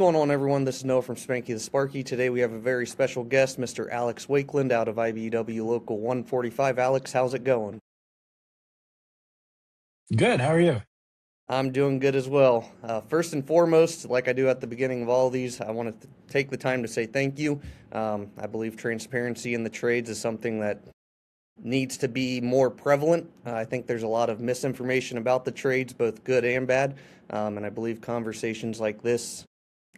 What's going on, everyone? This is Noah from Spanky The Sparky. Today we have a very special guest, Mr. Alex Wakeland out of IBEW Local 145. Alex, how's it going? Good. How are you? I'm doing good as well. First and foremost, like I do at the beginning of all these, I want to take the time to say thank you. I believe transparency in the trades is something that needs to be more prevalent. I think there's a lot of misinformation about the trades, both good and bad. And I believe conversations like this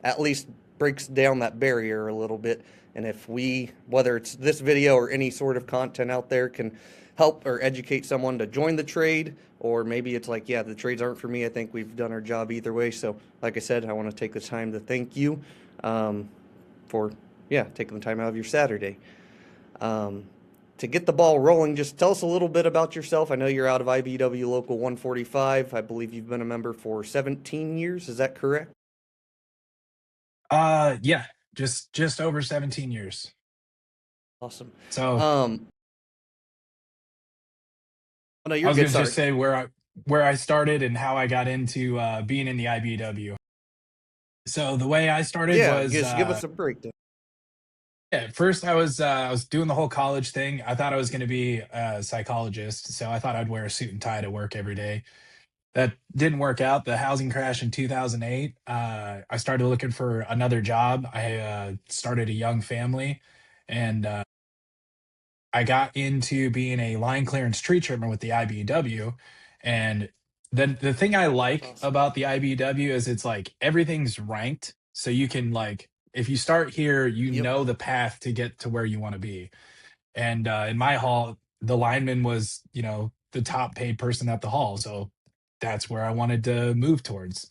at least breaks down that barrier a little bit. And if we, whether it's this video or any sort of content out there, can help or educate someone to join the trade, or maybe it's like, yeah, the trades aren't for me, I think we've done our job either way. So, like I said, I want to take the time to thank you for, yeah, taking the time out of your Saturday. To get the ball rolling, just tell us a little bit about yourself. I know you're out of IBEW Local 145. I believe you've been a member for 17 years. Is that correct? Yeah, just over 17 years. Awesome. So Um, oh, no, I you're was good. gonna just Sorry. say where I started and how I got into being in the IBW. So the way I started Yeah, was just give us a breakdown. yeah, at first I was doing the whole college thing. I thought I was gonna be a psychologist, so I thought I'd wear a suit and tie to work every day. That didn't work out. The housing crash in 2008. I started looking for another job. I started a young family, and I got into being a line clearance tree trimmer with the IBEW. And the thing I That's like awesome. about the IBEW is it's like everything's ranked. So you can like if you start here, you Yep. know the path to get to where you want to be. And in my hall, the lineman was, the top paid person at the hall. So that's where I wanted to move towards.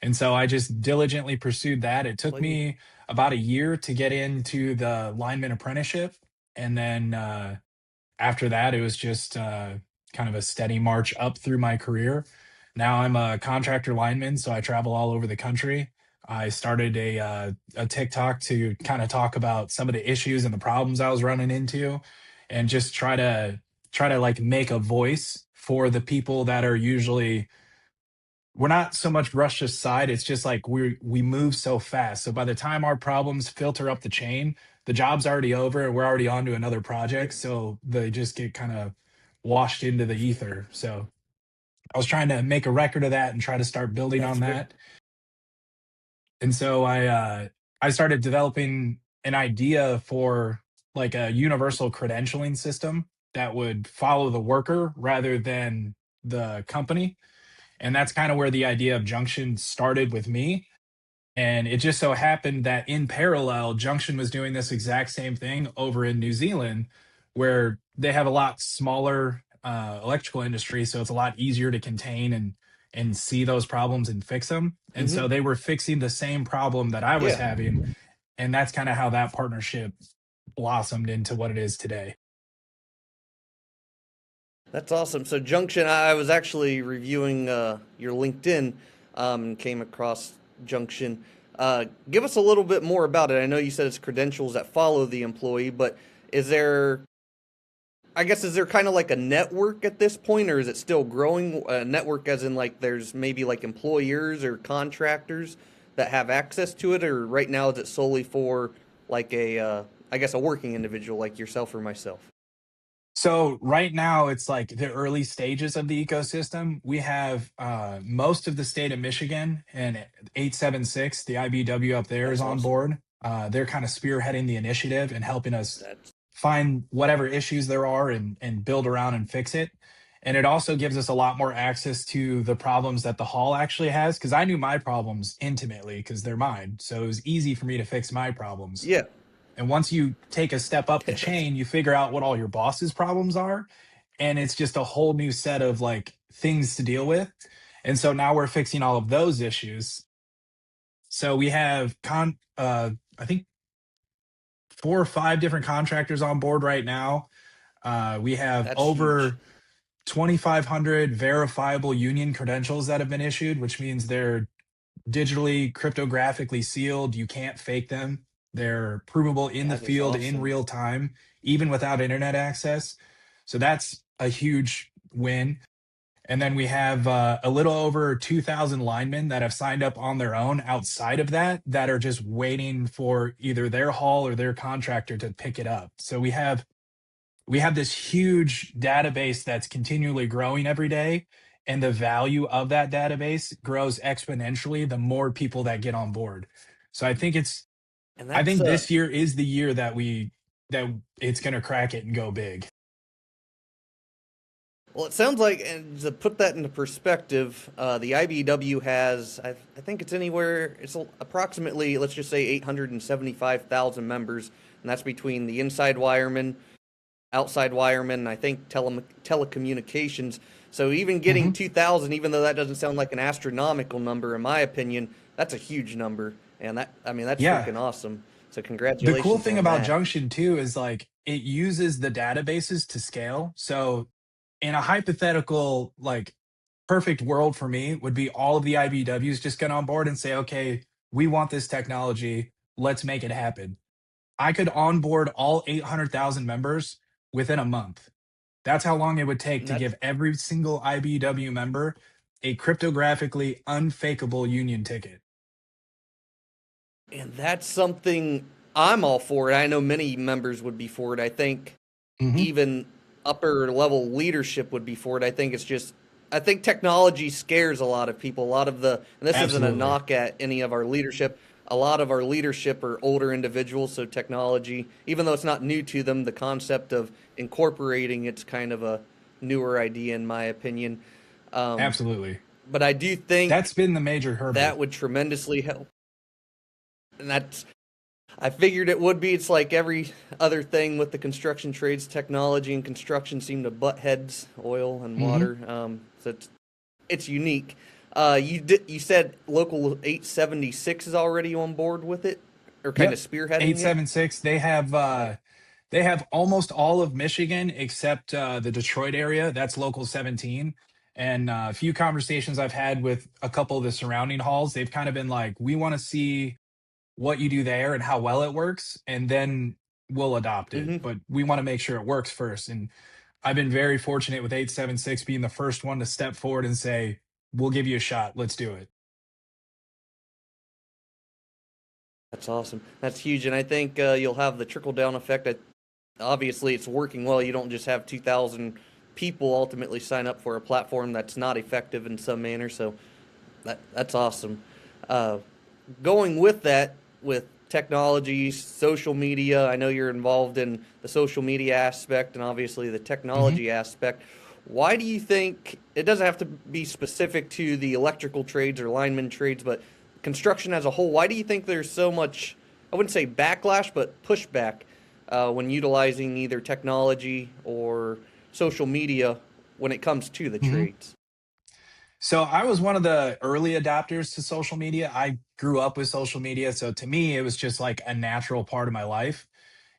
And so I just diligently pursued that. It took Well, you, me about a year to get into the lineman apprenticeship. And then after that, it was just kind of a steady march up through my career. Now I'm a contractor lineman, so I travel all over the country. I started a TikTok to kind of talk about some of the issues and the problems I was running into, and just try to like make a voice for the people that are usually we're not so much brushed aside. It's just like we move so fast. So by the time our problems filter up the chain, the job's already over and we're already on to another yep. project. So they just get kind of washed into the ether. So I was trying to make a record of that and try to start building That's on great. that. And so I started developing an idea for like a universal credentialing system that would follow the worker rather than the company. And that's kind of where the idea of Junction started with me. And it just so happened that in parallel, Junction was doing this exact same thing over in New Zealand, where they have a lot smaller electrical industry, so it's a lot easier to contain and see those problems and fix them. And Mm-hmm. so they were fixing the same problem that I was Yeah, having, and that's kind of how that partnership blossomed into what it is today. that's awesome. So Junction, I was actually reviewing your LinkedIn and came across Junction. Give us a little bit more about it. I know you said it's credentials that follow the employee, but is there, I guess, is there kind of like a network at this point, or is it still growing? A network as in like there's maybe like employers or contractors that have access to it, or right now is it solely for like a, I guess, a working individual like yourself or myself? So right now it's like the early stages of the ecosystem. We have most of the state of Michigan and 876, the IBW up there is That's on awesome. board. They're kind of spearheading the initiative and helping us That's find whatever issues there are and build around and fix it. And it also gives us a lot more access to the problems that the hall actually has because I knew my problems intimately because they're mine. So it was easy for me to fix my problems. yeah. And once you take a step up the That's chain, you figure out what all your boss's problems are. And it's just a whole new set of like things to deal with. And so now we're fixing all of those issues. So we have I think 4 or 5 different contractors on board right now. We have that's huge. over 2,500 verifiable union credentials that have been issued, which means they're digitally cryptographically sealed. You can't fake them. They're provable in the That is field in awesome. real time, even without internet access. So that's a huge win. And then we have a little over 2,000 linemen that have signed up on their own outside of that, that are just waiting for either their haul or their contractor to pick it up. So we have this huge database that's continually growing every day, and the value of that database grows exponentially the more people that get on board. So And I that's think this year is the year that it's going to crack it and go big. well, it sounds like, and to put that into perspective, the IBEW has, I think it's anywhere, it's approximately, let's just say, 875,000 members, and that's between the inside wiremen, outside wiremen, and I think telecommunications. So even getting Mhm. 2,000, even though that doesn't sound like an astronomical number, in my opinion, that's a huge number, and I mean, that's Yeah. freaking awesome. So The cool congratulations thing on about that. Junction too is like it uses the databases to scale. So in a hypothetical, like perfect world for me would be all of the IBWs just get on board and say, okay, we want this technology. Let's make it happen. I could onboard all 800,000 members within a month. That's how long it would take And to give every single IBW member a cryptographically unfakeable union ticket. that's something I'm all for it. I know many members would be for it. I think Mhm. even upper level leadership would be for it. I think it's just, I think technology scares a lot of people. A lot of the, and this isn't a Absolutely. knock at any of our leadership. A lot of our leadership are older individuals, so technology, even though it's not new to them, the concept of incorporating it's kind of a newer idea in my opinion. Um, Absolutely. but I do think That's been the major that hurdle. would tremendously help. And that's, I figured it would be. It's like every other thing with the construction trades, technology and construction seem to butt heads, oil and Mhm. water. So it's unique. You said local 876 is already on board with it, or kind of Yep. spearheading it. 876. Uh, They have almost all of Michigan except the Detroit area. That's local 17. And a few conversations I've had with a couple of the surrounding halls, they've kind of been like, we want to see what you do there and how well it works, and then we'll adopt it. hmm But we want to make sure it works first. And I've been very fortunate with 876 being the first one to step forward and say, we'll give you a shot. Let's do it. That's awesome. That's huge, and I think you'll have the trickle down effect. Obviously, it's working well. You don't just have 2,000 people ultimately sign up for a platform that's not effective in some manner. So that's awesome. Uh, Going with that, with technology, social media, I know you're involved in the social media aspect and obviously the Mhm. technology aspect. Why do you think it doesn't have to be specific to the electrical trades or lineman trades, but construction as a whole? Why do you think there's so much, I wouldn't say backlash, but pushback when utilizing either technology or social media when it comes to the Mhm. trades? So I was one of the early adopters to social media. I grew up with social media. So to me, it was just like a natural part of my life.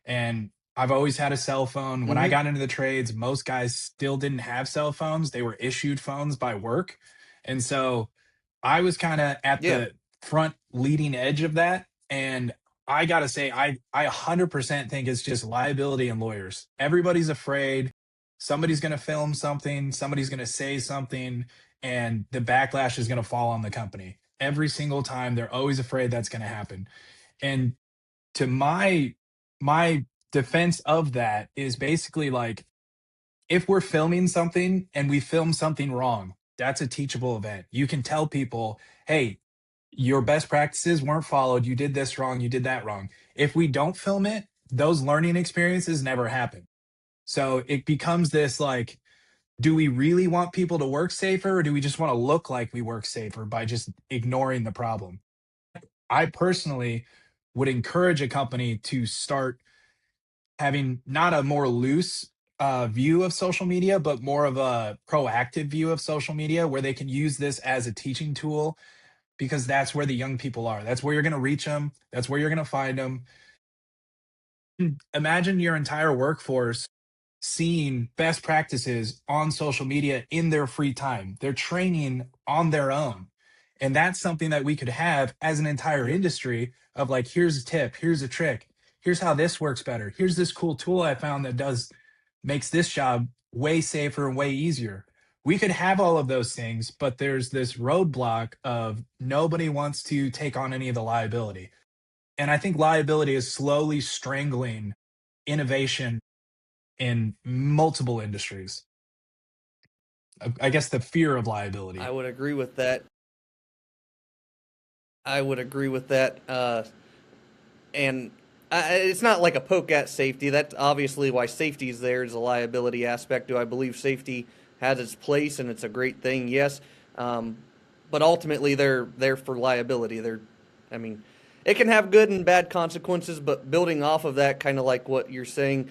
And I've always had a cell phone. When I hmm got into the trades, most guys still didn't have cell phones. They were issued phones by work. And so I was kind of at Yeah. the front leading edge of that. And I got to say, I 100% think it's just liability and lawyers. Everybody's afraid somebody's going to film something, somebody's going to say something, and the backlash is going to fall on the company. Every single time, they're always afraid that's going to happen. And to my defense of that is basically like if we're filming something and we film something wrong, that's a teachable event. You can tell people, hey, your best practices weren't followed. You did this wrong. You did that wrong. If we don't film it, those learning experiences never happen. So it becomes this like, do we really want people to work safer or do we just want to look like we work safer by just ignoring the problem? I personally would encourage a company to start having not a more loose view of social media, but more of a proactive view of social media where they can use this as a teaching tool because that's where the young people are. That's where you're going to reach them. That's where you're going to find them. Imagine your entire workforce seeing best practices on social media in their free time. They're training on their own. And that's something that we could have as an entire Yep. industry of like, here's a tip, here's a trick, here's how this works better. Here's this cool tool I found that does makes this job way safer and way easier. We could have all of those things, but there's this roadblock of nobody wants to take on any of the liability. And I think liability is slowly strangling innovation in multiple industries. I guess the fear of I liability. would agree with that. I would agree with that. And it's not like a poke at safety. That's obviously why safety is there, is a liability aspect. Do I believe safety has its place and it's a great thing? Yes. But ultimately, they're there for liability. I mean, it can have good and bad consequences, but building off of that, kind of like what you're saying,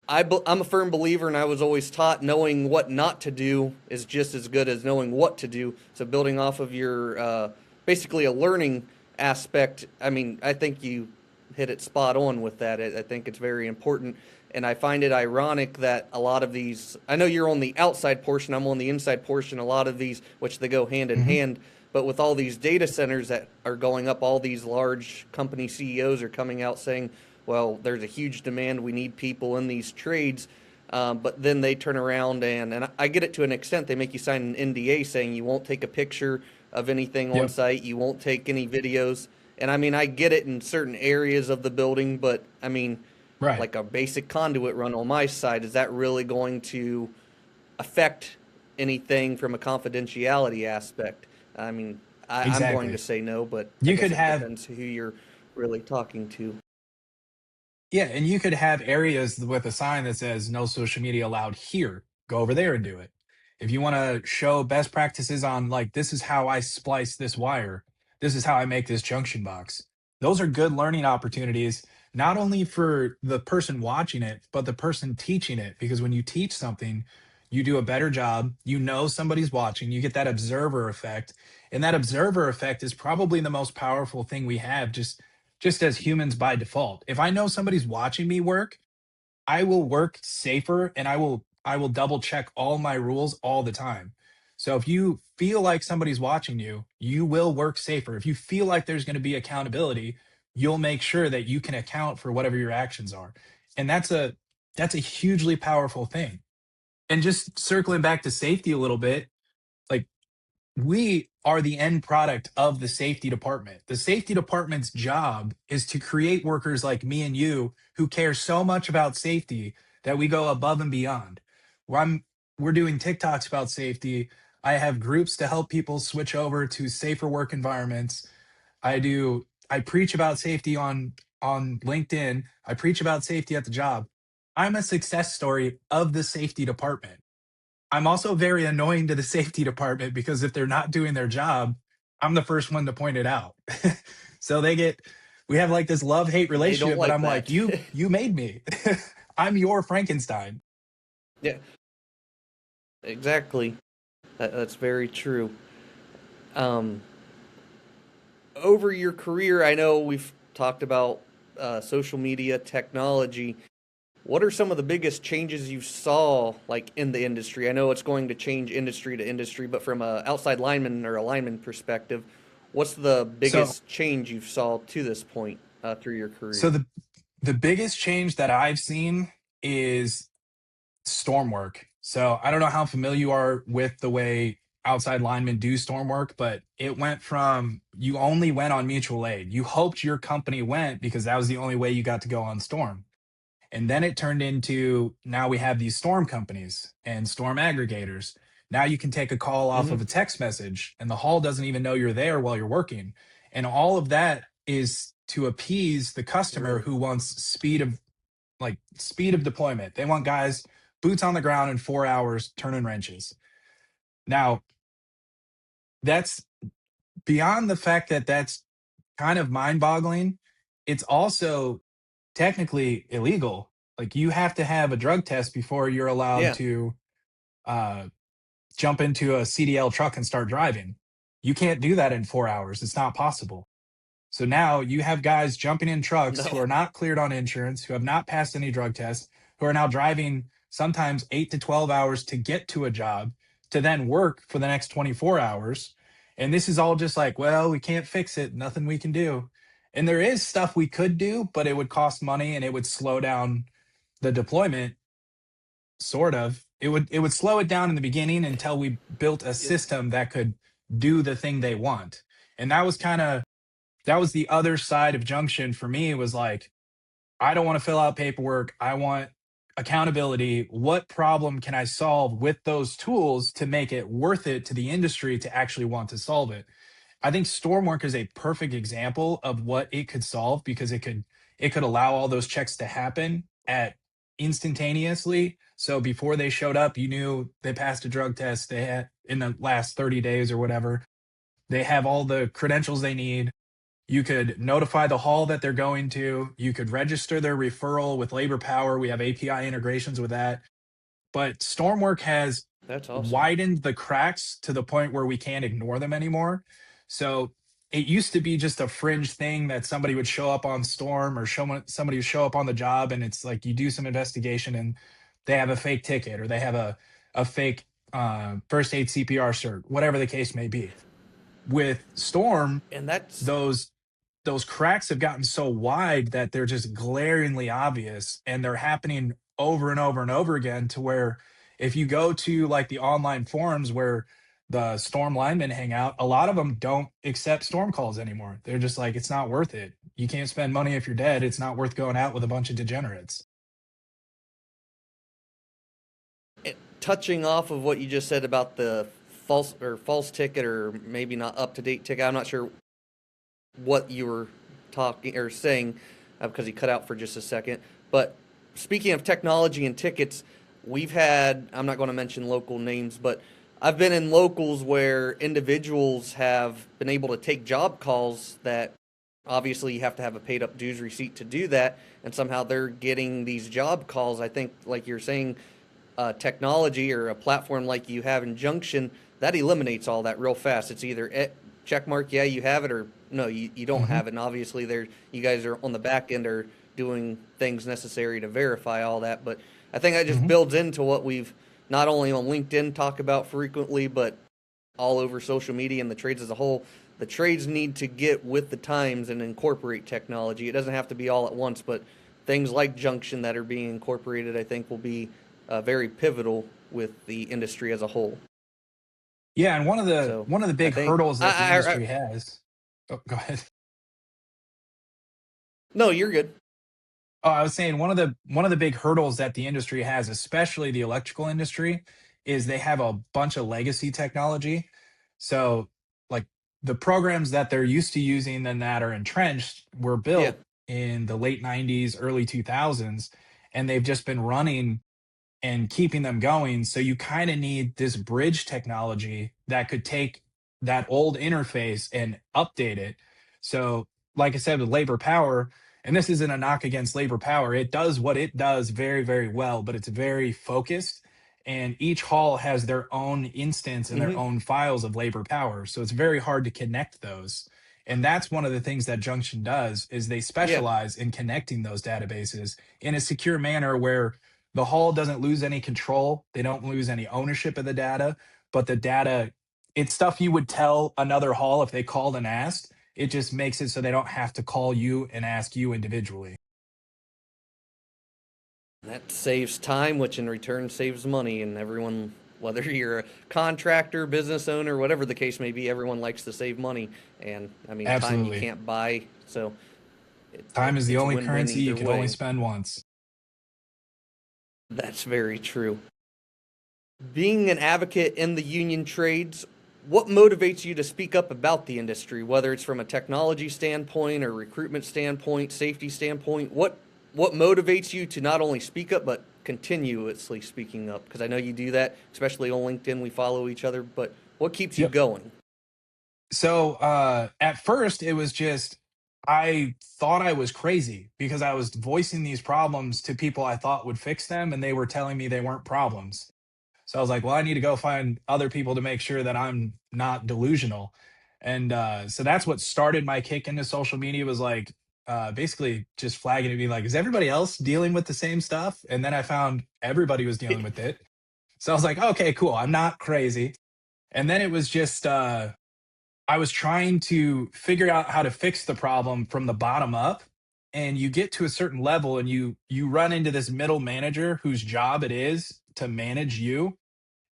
I'm a firm believer, and I was always taught knowing what not to do is just as good as knowing what to do. So building off of your basically a learning aspect, I mean, I think you hit it spot on with that. I think it's very important, and I find it ironic that a lot of these. I know you're on the outside portion. I'm on the inside portion. A lot of these, which they go hand in Hmm. hand. But with all these data centers that are going up, all these large company CEOs are coming out saying, well, there's a huge demand. We need people in these trades. But then they turn around and I get it to an extent. They make you sign an NDA saying you won't take a picture of anything on Yep. site, you won't take any videos. And I mean, I get it in certain areas of the building, but I mean, Right. like a basic conduit run on my side, is that really going to affect anything from a confidentiality aspect? I mean, I'm going to Exactly. say no, but I You guess could it have depends who you're really talking to. Yeah, and you could have areas with a sign that says no social media allowed here. Go over there and do it. If you want to show best practices on like this is how I splice this wire, this is how I make this junction box. Those are good learning opportunities not only for the person watching it, but the person teaching it because when you teach something, you do a better job, you know somebody's watching, you get that observer effect, and that observer effect is probably the most powerful thing we have just as humans by default. If I know somebody's watching me work, I will work safer and I will double check all my rules all the time. So if you feel like somebody's watching you, you will work safer. If you feel like there's going to be accountability, you'll make sure that you can account for whatever your actions are. And that's a hugely powerful thing. And just circling back to safety a little bit, like we are the end product of the safety department. The safety department's job is to create workers like me and you who care so much about safety that we go above and beyond. Where we're doing TikToks about safety. I have groups to help people switch over to safer work environments. I preach about safety on LinkedIn. I preach about safety at the job. I'm a success story of the safety department. I'm also very annoying to the safety department because if they're not doing their job, I'm the first one to point it out. So we have like this love hate They don't relationship, but like I'm like, that. you made me. I'm your Frankenstein. Yeah, exactly. That's very true. Um, Over your career, I know we've talked about social media, technology. What are some of the biggest changes you saw, like in the industry? I know it's going to change industry to industry, but from a outside lineman or a lineman perspective, what's the So biggest change you saw to this point through your so career? the biggest change that I've seen is storm work. So I don't know how familiar you are with the way outside linemen do storm work, but it went from you only went on mutual aid. You hoped your company went because that was the only way you got to go on storm. And then it turned into now we have these storm companies and storm aggregators. Now you can take a call off Hmm. of a text message and the hall doesn't even know you're there while you're working. And all of that is to appease the customer Really? who wants speed of deployment. They want guys boots on the ground in 4 hours turning wrenches. Now, that's beyond the fact that that's kind of mind boggling. It's also technically illegal. Like you have to have a drug test before you're allowed Yeah. to uh, jump into a CDL truck and start driving. You can't do that in 4 hours. It's not possible. So now you have guys jumping in trucks who No. are not cleared on insurance, who have not passed any drug tests, who are now driving sometimes 8 to 12 hours to get to a job to then work for the next 24 hours. And this is all just like, well, we can't fix it, nothing we can do. And there is stuff we could do, but it would cost money and it would slow down the deployment. sort of. It would slow it down in the beginning until we built a Yep. system that could do the thing they want. And that was the other side of Junction for me, was like, I don't want to fill out paperwork. I want accountability. What problem can I solve with those tools to make it worth it to the industry to actually want to solve it? I think Stormwork is a perfect example of what it could solve, because it could allow all those checks to happen at instantaneously. So before they showed up, you knew they passed a drug test, they had in the last 30 days or whatever. They have all the credentials they need. You could notify the hall that they're going to. You could register their referral with Labor Power. We have API integrations with that. But Stormwork has That's awesome. widened the cracks to the point where we can't ignore them anymore. So it used to be just a fringe thing that somebody would show up on Storm, or somebody would show up on the job, and it's like you do some investigation and they have a fake ticket, or they have a fake first aid CPR cert, whatever the case may be. With Storm, And that's those those cracks have gotten so wide that they're just glaringly obvious, and they're happening over and over and over again, to where if you go to like the online forums where the storm linemen hang out, a lot of them don't accept storm calls anymore. They're just like, it's not worth it. You can't spend money if you're dead. It's not worth going out with a bunch of degenerates. touching off of what you just said about the false ticket, or maybe not up to date ticket. I'm not sure what you were talking or saying because he cut out for just a second. But speaking of technology and tickets, we've had, I'm not going to mention local names, but I've been in locals where individuals have been able to take job calls that obviously you have to have a paid up dues receipt to do that, and somehow they're getting these job calls. I think, like you're saying, technology or a platform like you have in Junction, that eliminates all that real fast. It's either check mark, yeah, you have it, or no, you don't Hmm. have it. And obviously, you guys are on the back end are doing things necessary to verify all that. But I think that just Hmm. builds into what we've not only on LinkedIn talk about frequently, but all over social media and the trades as a whole. The trades need to get with the times and incorporate technology. It doesn't have to be all at once, but things like Junction that are being incorporated, I think, will be very pivotal with the industry as a whole. Yeah, and So one of the I big think hurdles that the industry has. Oh, go ahead. no, you're good. Oh, I was saying one of the big hurdles that the industry has, especially the electrical industry, is they have a bunch of legacy technology. So, like, the programs that they're used to using and that are entrenched were Yeah, built in the late 90s, early 2000s, and they've just been running and keeping them going. So you kind of need this bridge technology that could take that old interface and update it. So, like I said, with labor power, and this isn't a knock against labor power, it does what it does very, very well, but it's very focused. And each hall has their own instance and their hmm, own files of labor power. So it's very hard to connect those. And that's one of the things that Junction does, is they yeah. specialize in connecting those databases in a secure manner where the hall doesn't lose any control. They don't lose any ownership of the data, but the data, it's stuff you would tell another hall if they called and asked. It just makes it so they don't have to call you and ask you individually. That saves time, which in return saves money, and everyone, whether you're a contractor, business owner, whatever the case may be, everyone likes to save money. And I mean, time you Absolutely. can't buy, so Time is the it's a only win-win currency you either can only way. spend once. That's very true. Being an advocate in the union trades, what motivates you to speak up about the industry, whether it's from a technology standpoint or recruitment standpoint, safety standpoint? What motivates you to not only speak up but continuously speaking up? Because I know you do that, especially on LinkedIn. We follow each other, but what keeps you Yep. going? So at first, it was just, I thought I was crazy because I was voicing these problems to people I thought would fix them, and they were telling me they weren't problems. So I was like, well, I need to go find other people to make sure that I'm not delusional. And so that's what started my kick into social media, was like, basically just flagging to be like, is everybody else dealing with the same stuff? And then I found everybody was dealing with it. So I was like, okay, cool. I'm not crazy. And then it was just, I was trying to figure out how to fix the problem from the bottom up. And you get to a certain level and you run into this middle manager whose job it is to manage you.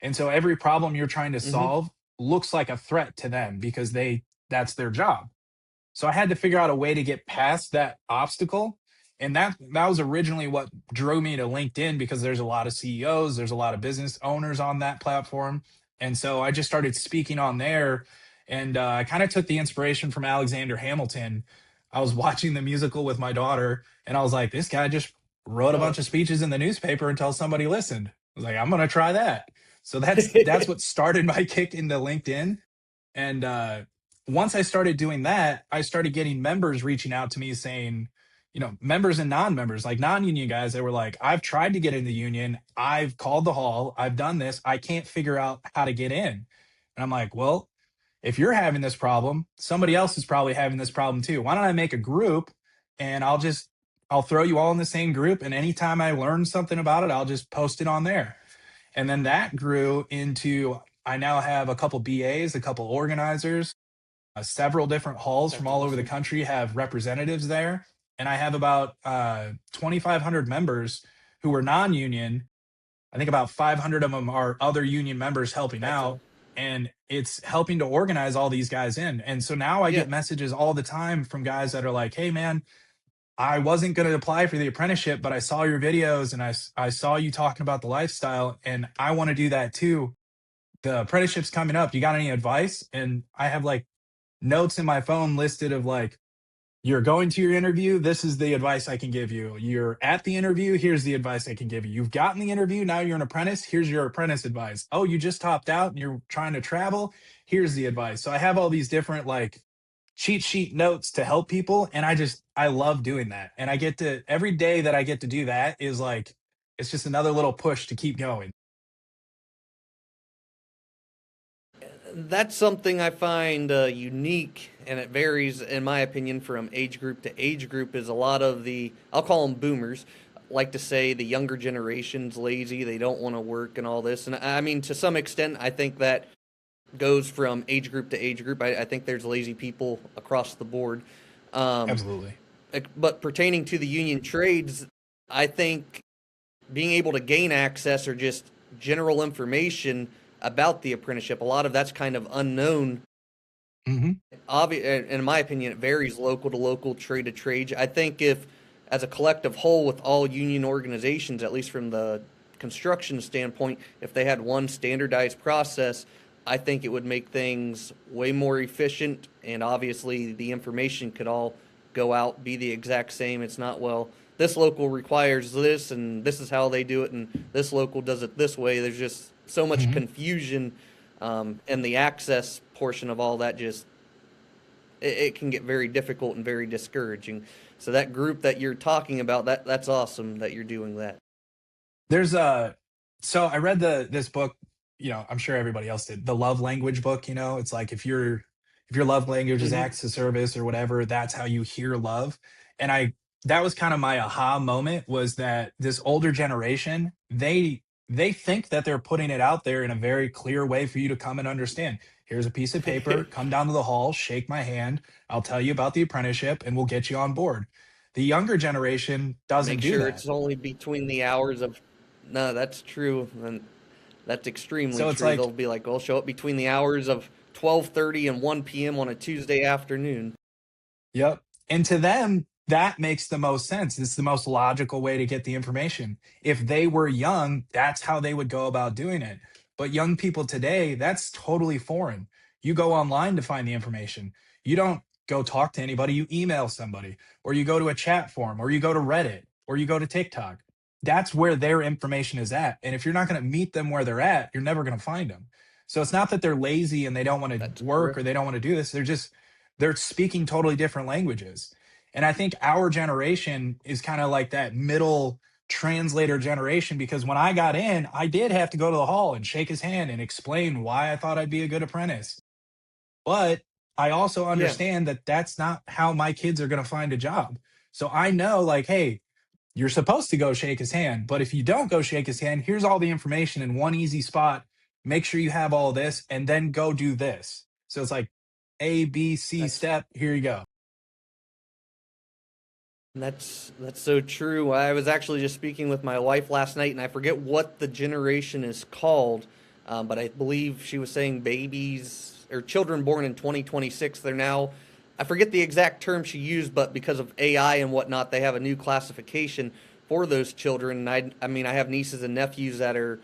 And so every problem you're trying to Hmm. solve looks like a threat to them because that's their job. So I had to figure out a way to get past that obstacle. And that was originally what drew me to LinkedIn, because there's a lot of CEOs, there's a lot of business owners on that platform. And so I just started speaking on there. And I kind of took the inspiration from Alexander Hamilton. I was watching the musical with my daughter, and I was like, this guy just wrote a Oh. bunch of speeches in the newspaper until somebody listened. I was like, I'm going to try that. So that's what started my kick into LinkedIn. And once I started doing that, I started getting members reaching out to me saying, members and non-members, like non-union guys, they were like, I've tried to get in the union. I've called the hall. I've done this. I can't figure out how to get in. And I'm like, well, if you're having this problem, somebody else is probably having this problem too. Why don't I make a group, and I'll throw you all in the same group. And anytime I learn something about it, I'll just post it on there. And then that grew into, I now have a couple BAs, a couple organizers, several different halls from That's all over the awesome. country have representatives there. And I have about 2,500 members who are non union. I think about 500 of them are other union members helping That's out. And it's helping to organize all these guys in. And so now I yeah. get messages all the time from guys that are like, hey, man, I wasn't going to apply for the apprenticeship, but I saw your videos and I saw you talking about the lifestyle, and I want to do that too. The apprenticeship's coming up. You got any advice? And I have like notes in my phone listed of like, you're going to your interview. This is the advice I can give you. You're at the interview. Here's the advice I can give you. You've gotten the interview. Now you're an apprentice. Here's your apprentice advice. Oh, you just topped out and you're trying to travel. Here's the advice. So I have all these different like cheat sheet notes to help people. And I love doing that. And I get to, every day that I get to do that is like, it's just another little push to keep going. That's something I find unique, and it varies, in my opinion, from age group to age group. Is a lot of the, I'll call them boomers, like to say the younger generation's lazy, they don't want to work and all this. And I mean, to some extent, I think that goes from age group to age group. I think there's lazy people across the board. Um, Absolutely. but pertaining to the union trades, I think being able to gain access or just general information about the apprenticeship, a lot of that's kind of unknown. Hmm. In my opinion, it varies local to local, trade to trade. I think if, as a collective whole, with all union organizations, at least from the construction standpoint, if they had one standardized process, I think it would make things way more efficient. And obviously, the information could all go out, be the exact same. It's not, well, this local requires this, and this is how they do it, and this local does it this way. There's just so much Hmm. confusion, and the access portion of all that just it can get very difficult and very discouraging. So that group that you're talking about, that's awesome that you're doing that. There's a so I read this book, I'm sure everybody else did. The love language book, it's like if your love language is Hmm. acts of service or whatever, that's how you hear love. And I that was kind of my aha moment, was that this older generation, they think that they're putting it out there in a very clear way for you to come and understand. Here's a piece of paper, come down to the hall, shake my hand, I'll tell you about the apprenticeship and we'll get you on board. The younger generation doesn't Make do sure that. it's only between the hours of. No, that's true, and that's extremely So it's true. like, They'll be like, "Well, show up between the hours of 12:30 and 1 p.m. on a Tuesday afternoon." yep. And to them, that makes the most sense. It's the most logical way to get the information. If they were young, that's how they would go about doing it. But young people today, that's totally foreign. You go online to find the information. You don't go talk to anybody. You email somebody, or you go to a chat forum, or you go to Reddit, or you go to TikTok. That's where their information is at. And if you're not going to meet them where they're at, you're never going to find them. So it's not that they're lazy and they don't want to That's work or correct. they don't want to do this. They're speaking totally different languages. And I think our generation is kind of like that middle translator generation, because when I got in, I did have to go to the hall and shake his hand and explain why I thought I'd be a good apprentice. But I also Yeah, understand that that's not how my kids are going to find a job. So I know, like, hey, you're supposed to go shake his hand, but if you don't go shake his hand, here's all the information in one easy spot. Make sure you have all this and then go do this. So it's like A, B, C that's step, here you go. That's so true. I was actually just speaking with my wife last night, and I forget what the generation is called, but I believe she was saying babies or children born in 2026. They're now, I forget the exact term she used, but because of AI and whatnot, they have a new classification for those children. And I mean, I have nieces and nephews that are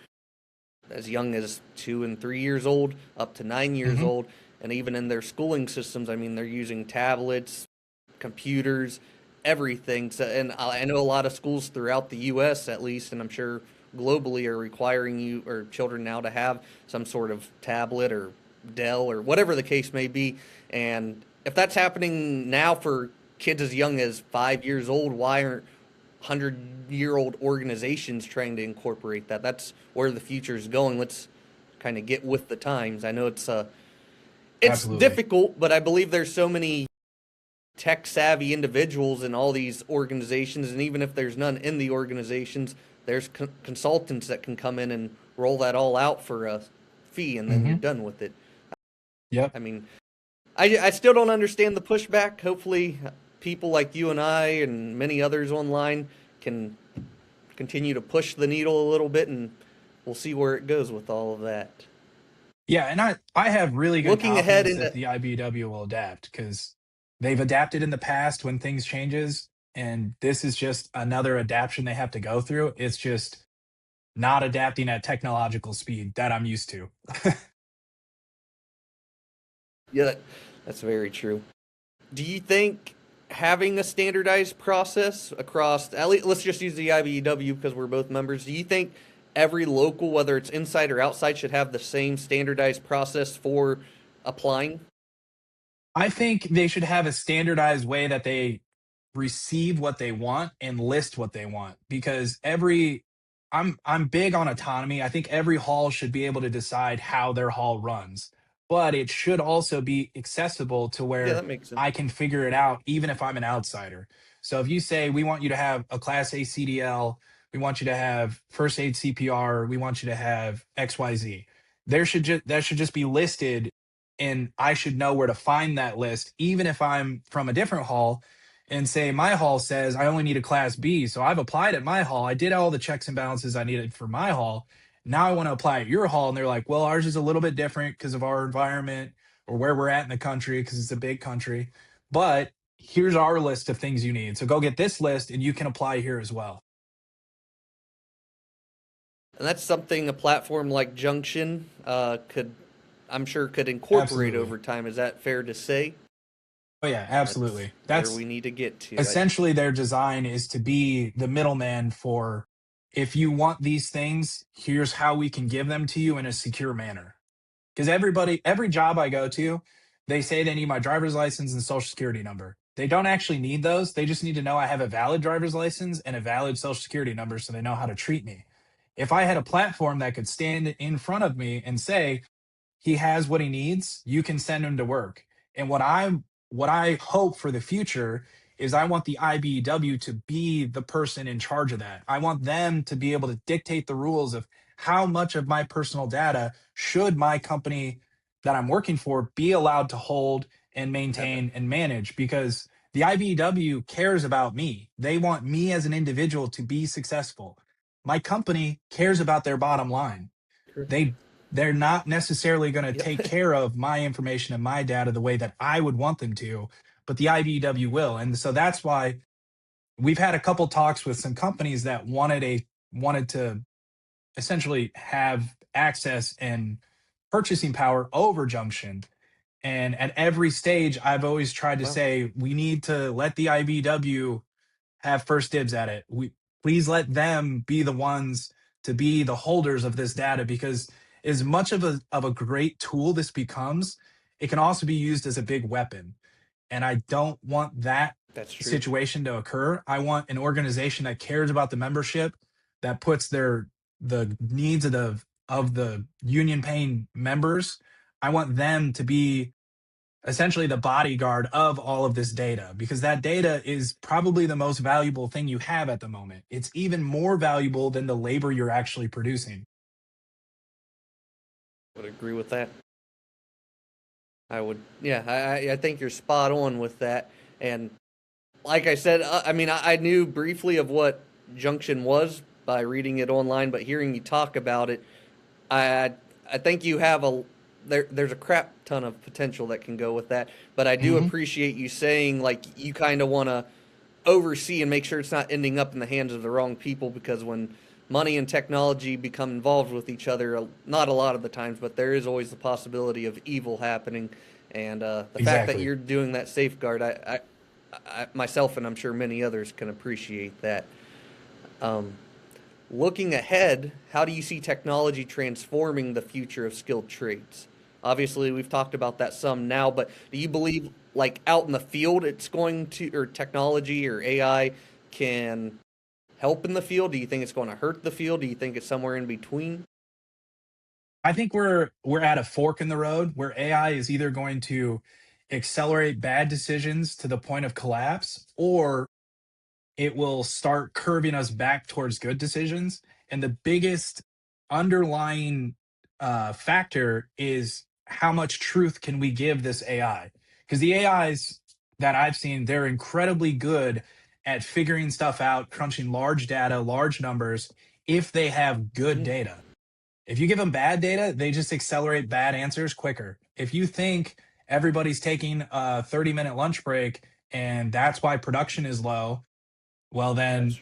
as young as 2 and 3 years old, up to 9 years Hmm. old, and even in their schooling systems, I mean, they're using tablets, computers, everything. So, and I know a lot of schools throughout the U.S. at least, and I'm sure globally, are requiring you or children now to have some sort of tablet or Dell or whatever the case may be. And if that's happening now for kids as young as 5 years old, why aren't 100-year-old organizations trying to incorporate that? That's where the future is going. Let's kind of get with the times. I know it's Absolutely. difficult, but I believe there's so many tech savvy individuals in all these organizations, and even if there's none in the organizations, there's consultants that can come in and roll that all out for a fee, and then you're Hmm. done with it. Yep. I mean, I still don't understand the pushback. Hopefully, people like you and I and many others online can continue to push the needle a little bit, and we'll see where it goes with all of that. Yeah, and I have really good Looking ahead confidence that into the IBEW will adapt because they've adapted in the past when things changes, and this is just another adaptation they have to go through. It's just not adapting at technological speed that I'm used to. yeah, that's very true. Do you think having a standardized process across, at least, let's just use the IBEW because we're both members, do you think every local, whether it's inside or outside, should have the same standardized process for applying? I think they should have a standardized way that they receive what they want and list what they want because every I'm big on autonomy. I think every hall should be able to decide how their hall runs, but it should also be accessible to Yeah, where that makes sense. I can figure it out even if I'm an outsider. So if you say we want you to have a class A CDL, we want you to have first aid CPR, we want you to have XYZ. That should just be listed and I should know where to find that list, even if I'm from a different hall and say my hall says I only need a class B. So I've applied at my hall. I did all the checks and balances I needed for my hall. Now I want to apply at your hall. And they're like, well, ours is a little bit different because of our environment or where we're at in the country because it's a big country. But here's our list of things you need. So go get this list and you can apply here as well. And that's something a platform like Junction I'm sure, could incorporate Absolutely. over time. Is that fair to say? Oh, yeah, That's absolutely. where That's we need to get to. essentially their design is to be the middleman for if you want these things, here's how we can give them to you in a secure manner. Because every job I go to, they say they need my driver's license and social security number. They don't actually need those. They just need to know I have a valid driver's license and a valid social security number so they know how to treat me. If I had a platform that could stand in front of me and say, he has what he needs, you can send him to work. And what I hope for the future is I want the IBEW to be the person in charge of that. I want them to be able to dictate the rules of how much of my personal data should my company that I'm working for be allowed to hold and maintain and manage because the IBEW cares about me. They want me as an individual to be successful. My company cares about their bottom line. they they're not necessarily going to Yep. take care of my information and my data the way that I would want them to, but the IBEW will. And so that's why we've had a couple talks with some companies that wanted to essentially have access and purchasing power over Junction. And at every stage, I've always tried to Wow. say we need to let the IBEW have first dibs at it. We please let them be the ones to be the holders of this data because as much of a great tool this becomes, it can also be used as a big weapon. And I don't want that That's true. situation to occur. I want an organization that cares about the membership, that puts the needs of the union paying members. I want them to be essentially the bodyguard of all of this data because that data is probably the most valuable thing you have at the moment. It's even more valuable than the labor you're actually producing. Would agree with that. I would, yeah, I think you're spot on with that. And like I said, I mean, I knew briefly of what Junction was by reading it online, but hearing you talk about it, I I think you have there's a crap ton of potential that can go with that. But I do Hmm. appreciate you saying like you kind of want to oversee and make sure it's not ending up in the hands of the wrong people, because when money and technology become involved with each other, not a lot of the times, but there is always the possibility of evil happening. And the fact that Exactly. you're doing that safeguard, I myself and I'm sure many others can appreciate that. Um, Looking ahead, how do you see technology transforming the future of skilled trades? Obviously, we've talked about that some now, but do you believe, like out in the field, it's going to, or technology or AI can help in the field? Do you think it's going to hurt the field? Do you think it's somewhere in between? I think we're at a fork in the road where AI is either going to accelerate bad decisions to the point of collapse, or it will start curving us back towards good decisions. And the biggest underlying factor is how much truth can we give this AI? Because the AIs that I've seen, they're incredibly good at figuring stuff out, crunching large data, large numbers, if they have good Mm, data. If you give them bad data, they just accelerate bad answers quicker. If you think everybody's taking a 30-minute lunch break and that's why production is low, well, then that's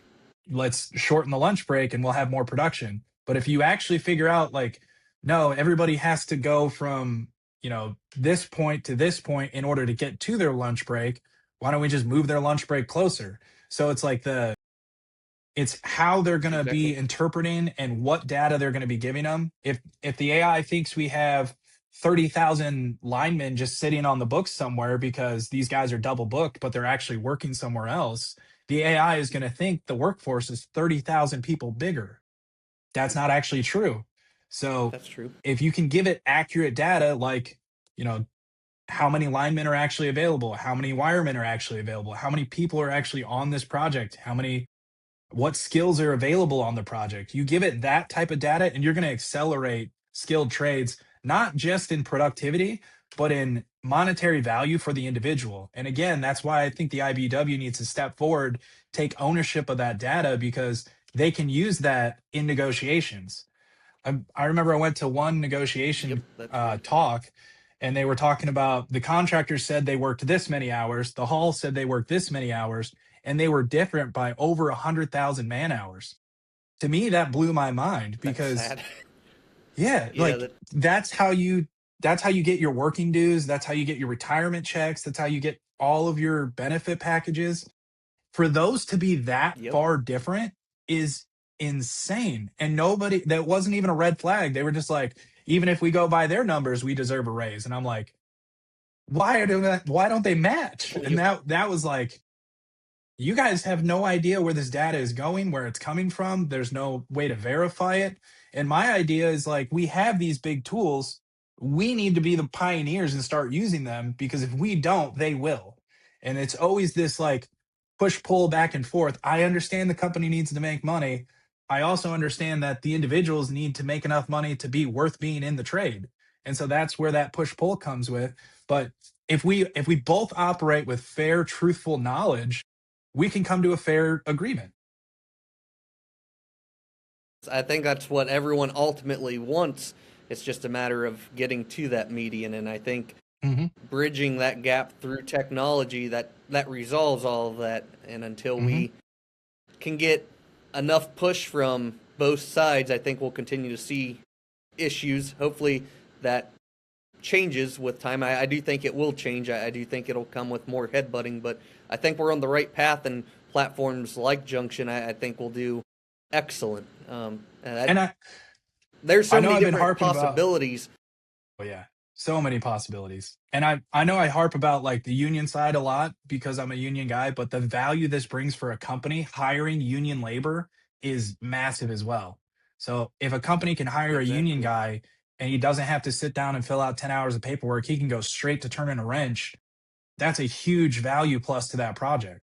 let's shorten the lunch break and we'll have more production. But if you actually figure out, like, no, everybody has to go from, this point to this point in order to get to their lunch break, why don't we just move their lunch break closer? So it's like it's how they're going to exactly. be interpreting and what data they're going to be giving them. If the AI thinks we have 30,000 linemen just sitting on the books somewhere because these guys are double booked, but they're actually working somewhere else, the AI is going to think the workforce is 30,000 people bigger. That's not actually true. So That's true. if you can give it accurate data, like, you know, how many linemen are actually available, how many wiremen are actually available, how many people are actually on this project, what skills are available on the project. You give it that type of data, and you're going to accelerate skilled trades, not just in productivity, but in monetary value for the individual. And again, that's why I think the IBEW needs to step forward, take ownership of that data, because they can use that in negotiations. I remember I went to one Yep, negotiation that's right. talk, and they were talking about the contractor said they worked this many hours, the hall said they worked this many hours, and they were different by over 100,000 man hours. To me, that blew my mind That's because, sad. yeah, Yeah, like that's how you get your working dues, that's how you get your retirement checks, that's how you get all of your benefit packages. For those to be that yep. far different is insane. And nobody, that wasn't even a red flag. They were just like, even if we go by their numbers, we deserve a raise. And I'm like, why don't they match? And Yep. that was like, you guys have no idea where this data is going, where it's coming from. There's no way to verify it. And my idea is like, we have these big tools. We need to be the pioneers and start using them, because if we don't, they will. And it's always this like push pull back and forth. I understand the company needs to make money. I also understand that the individuals need to make enough money to be worth being in the trade. And so that's where that push pull comes with. But if we both operate with fair, truthful knowledge, we can come to a fair agreement. I think that's what everyone ultimately wants. It's just a matter of getting to that median, and I think Hmm. bridging that gap through technology that resolves all of that. And until Hmm. we can get enough push from both sides, I think we'll continue to see issues. Hopefully, that changes with time. I do think it will change. I do think it'll come with more headbutting, but I think we're on the right path, and platforms like Junction, I think, will do excellent. And There's I so know many I've been different harping about, possibilities. oh yeah, so many possibilities. And I know I harp about like the union side a lot because I'm a union guy, but the value this brings for a company hiring union labor is massive as well. So if a company can hire a union Exactly. guy and he doesn't have to sit down and fill out 10 hours of paperwork, he can go straight to turning a wrench. That's a huge value plus to that project.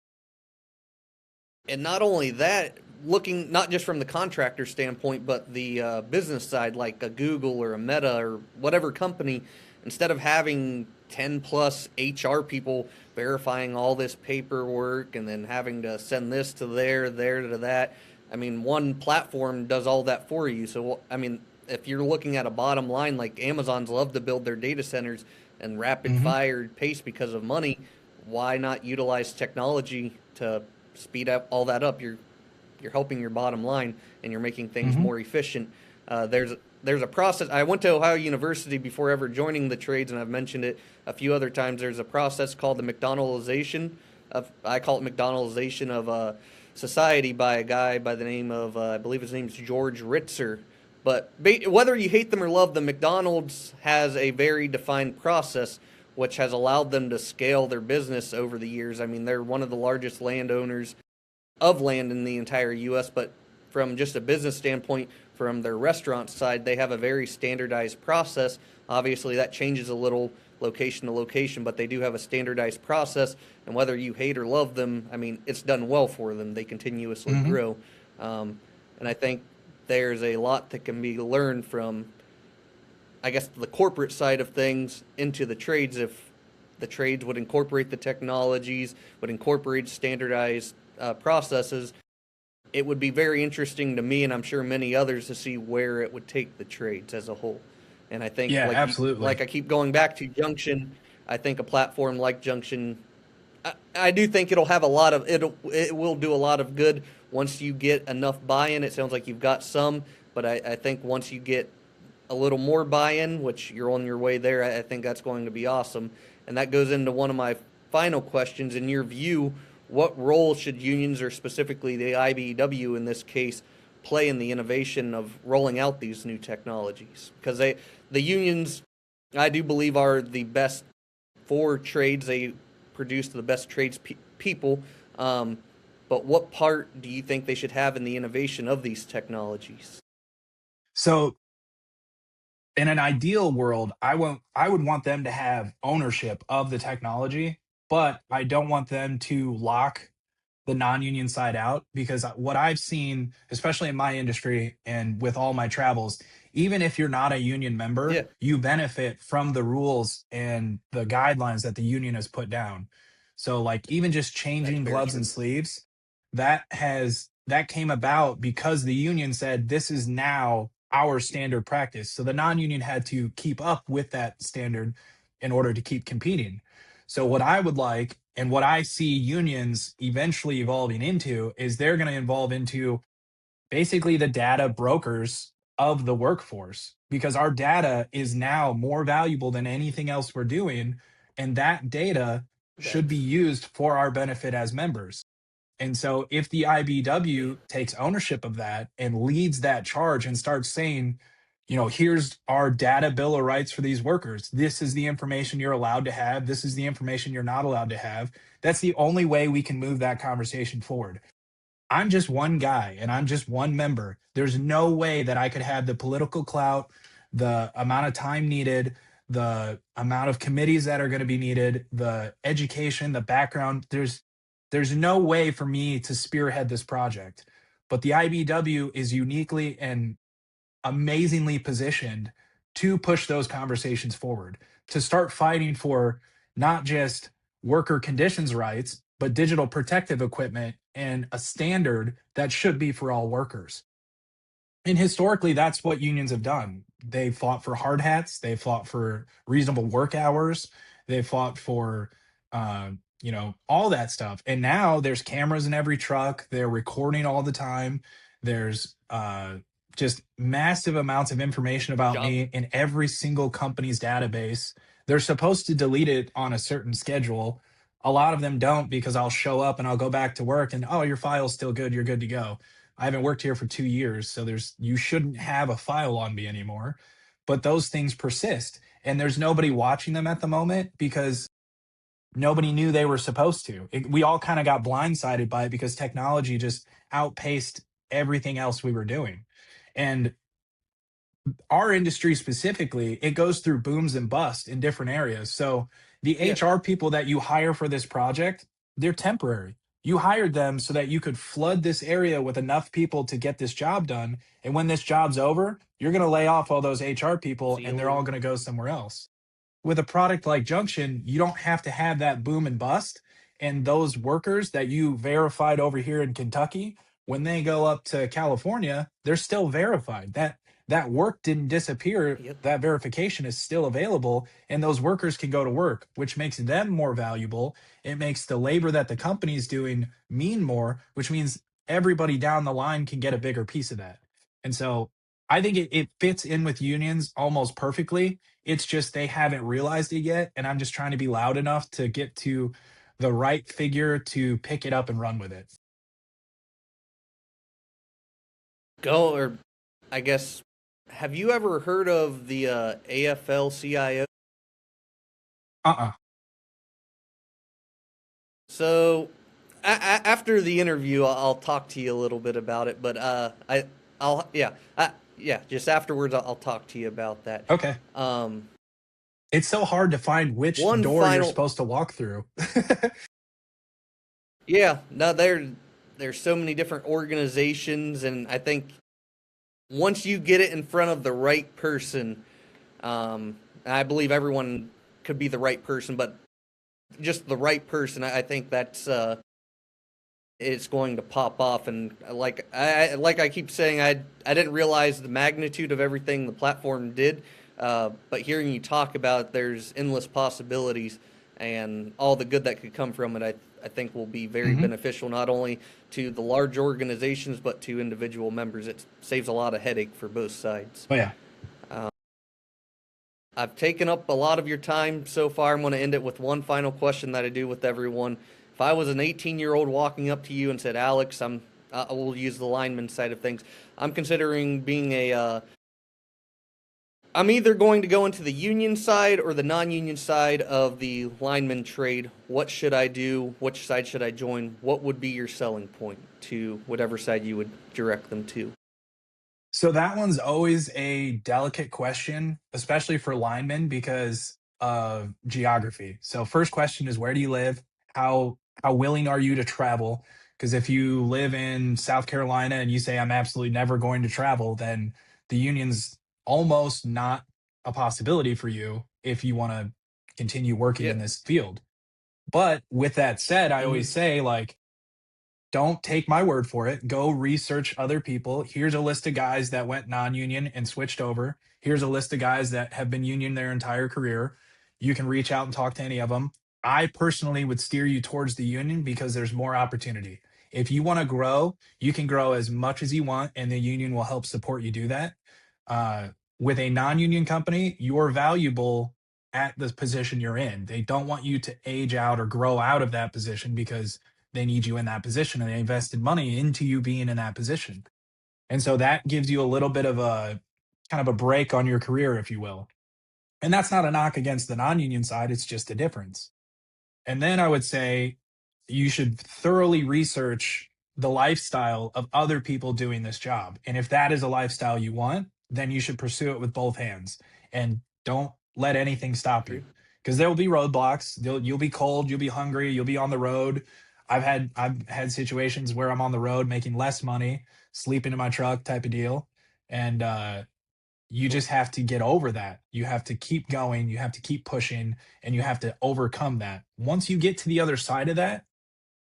And not only that, looking not just from the contractor standpoint, but the business side, like a Google or a Meta or whatever company, instead of having 10 plus HR people verifying all this paperwork and then having to send this to there to that. I mean, one platform does all that for you. So, I mean, if you're looking at a bottom line, like Amazon's love to build their data centers and rapid Hmm. fire pace because of money, why not utilize technology to speed up all that up? You're helping your bottom line and you're making things Hmm. more efficient. There's a process. I went to Ohio University before ever joining the trades, and I've mentioned it a few other times. There's a process called the McDonaldization of, I call it McDonaldization of society, by a guy by the name of I believe his name's George Ritzer. But whether you hate them or love them, McDonald's has a very defined process which has allowed them to scale their business over the years. I mean, they're one of the largest landowners of land in the entire U.S., but from just a business standpoint, from their restaurant side, they have a very standardized process. Obviously, that changes a little location to location, but they do have a standardized process. And whether you hate or love them, I mean, it's done well for them. They continuously Hmm. grow. And I think there's a lot that can be learned from, I guess, the corporate side of things into the trades. If the trades would incorporate the technologies, would incorporate standardized processes, it would be very interesting to me, and I'm sure many others, to see where it would take the trades as a whole. And I think, Yeah, like absolutely. I keep going back to Junction, I think a platform like Junction, I do think it will do a lot of good once you get enough buy-in. It sounds like you've got some, but I think once you get a little more buy-in, which you're on your way there, I think that's going to be awesome. And that goes into one of my final questions. In your view, what role should unions, or specifically the IBEW in this case, play in the innovation of rolling out these new technologies? Because the unions, I do believe, are the best for trades. They produce the best people. But what part do you think they should have in the innovation of these technologies? So in an ideal world, I would want them to have ownership of the technology, but I don't want them to lock the non-union side out, because what I've seen, especially in my industry and with all my travels, even if you're not a union member, Yeah, you benefit from the rules and the guidelines that the union has put down. So like even just that's changing very gloves and true. sleeves, that came about because the union said this is now our standard practice. So the non-union had to keep up with that standard in order to keep competing. So what I would like, and what I see unions eventually evolving into, is they're going to evolve into basically the data brokers of the workforce, because our data is now more valuable than anything else we're doing, and that data should be That's used for our benefit as members. And so if the yeah, IBW takes ownership of that and leads that charge and starts saying, here's our data bill of rights for these workers. This is the information you're allowed to have. This is the information you're not allowed to have. That's the only way we can move that conversation forward. I'm just one guy and I'm just one member. There's no way that I could have the political clout, the amount of time needed, the amount of committees that are going to be needed, the education, the background. There's no way for me to spearhead this project. But the IBW is uniquely and amazingly positioned to push those conversations forward, to start fighting for not just worker conditions rights, but digital protective equipment and a standard that should be for all workers. And historically, that's what unions have done. They fought for hard hats. They fought for reasonable work hours. They fought for, all that stuff. And now there's cameras in every truck. They're recording all the time. There's just massive amounts of information about job. me in every single company's database. They're supposed to delete it on a certain schedule. A lot of them don't, because I'll show up and I'll go back to work and, oh, your file's still good. You're good to go. I haven't worked here for 2 years, so you shouldn't have a file on me anymore. But those things persist, and there's nobody watching them at the moment because nobody knew they were supposed to. We all kind of got blindsided by it because technology just outpaced everything else we were doing. And our industry specifically, it goes through booms and busts in different areas. So the Yeah, HR people that you hire for this project, they're temporary. You hired them so that you could flood this area with enough people to get this job done. And when this job's over, you're going to lay off all those HR people see you and they're all later. going to go somewhere else. with a product like Junction, you don't have to have that boom and bust. And those workers that you verified over here in Kentucky, when they go up to California, they're still verified. That work didn't disappear. Yep. That verification is still available, and those workers can go to work, which makes them more valuable. It makes the labor that the company's doing mean more, which means everybody down the line can get a bigger piece of that. And so I think it fits in with unions almost perfectly. It's just they haven't realized it yet. And I'm just trying to be loud enough to get to the right figure to pick it up and run with it. Go, or I guess, have you ever heard of the AFL-CIO? Uh-uh. So after the interview, I'll talk to you a little bit about it. But just afterwards, I'll talk to you about that. Okay. It's so hard to find which One door you're final, supposed to walk through. yeah, no, there's so many different organizations, and I think once you get it in front of the right person, I believe everyone could be the right person, but just the right person, I think that's it's going to pop off. And like I keep saying, I didn't realize the magnitude of everything the platform did, but hearing you talk about it, there's endless possibilities, and all the good that could come from it, I think will be very beneficial, not only to the large organizations, but to individual members. It saves a lot of headache for both sides. Oh, yeah. I've taken up a lot of your time so far. I'm going to end it with one final question that I do with everyone. If I was an 18-year-old walking up to you and said, Alex, I will use the lineman side of things. I'm considering being I'm either going to go into the union side or the non-union side of the lineman trade. What should I do? Which side should I join? What would be your selling point to whatever side you would direct them to? So that one's always a delicate question, especially for linemen because of geography. So first question is where do you live? How willing are you to travel? Because if you live in South Carolina and you say I'm absolutely never going to travel, then the union's almost not a possibility for you if you want to continue working Yeah. in this field. But with that said, I Mm-hmm. always say like don't take my word for it. Go research other people. Here's a list of guys that went non union and switched over. Here's a list of guys that have been union their entire career. You can reach out and talk to any of them. I personally would steer you towards the union because there's more opportunity. If you want to grow, you can grow as much as you want, and the union will help support you do that. Uh, with a non union company, you're valuable at the position you're in. They don't want you to age out or grow out of that position because they need you in that position and they invested money into you being in that position. And so that gives you a little bit of a kind of a break on your career, if you will. And that's not a knock against the non union side, it's just a difference. And then I would say you should thoroughly research the lifestyle of other people doing this job. And if that is a lifestyle you want, then you should pursue it with both hands and don't let anything stop you Agree. because there will be roadblocks. You'll be cold, you'll be hungry, you'll be on the road. I've had situations where I'm on the road making less money, sleeping in my truck type of deal. And you just have to get over that. You have to keep going, you have to keep pushing, and you have to overcome that. Once you get to the other side of that,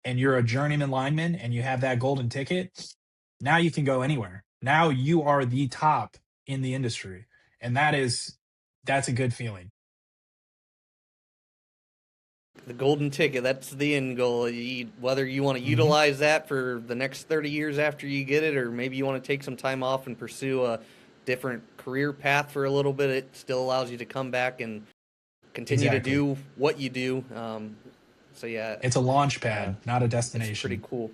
and you're a journeyman lineman and you have that golden ticket, now you can go anywhere. Now you are the top in the industry. And that's a good feeling. The golden ticket, that's the end goal. Whether you want to Mhm. utilize that for the next 30 years after you get it, or maybe you want to take some time off and pursue a different career path for a little bit, it still allows you to come back and continue to Exactly. do what you do. So yeah, It's a launch uh, pad, not a it's pretty destination. cool.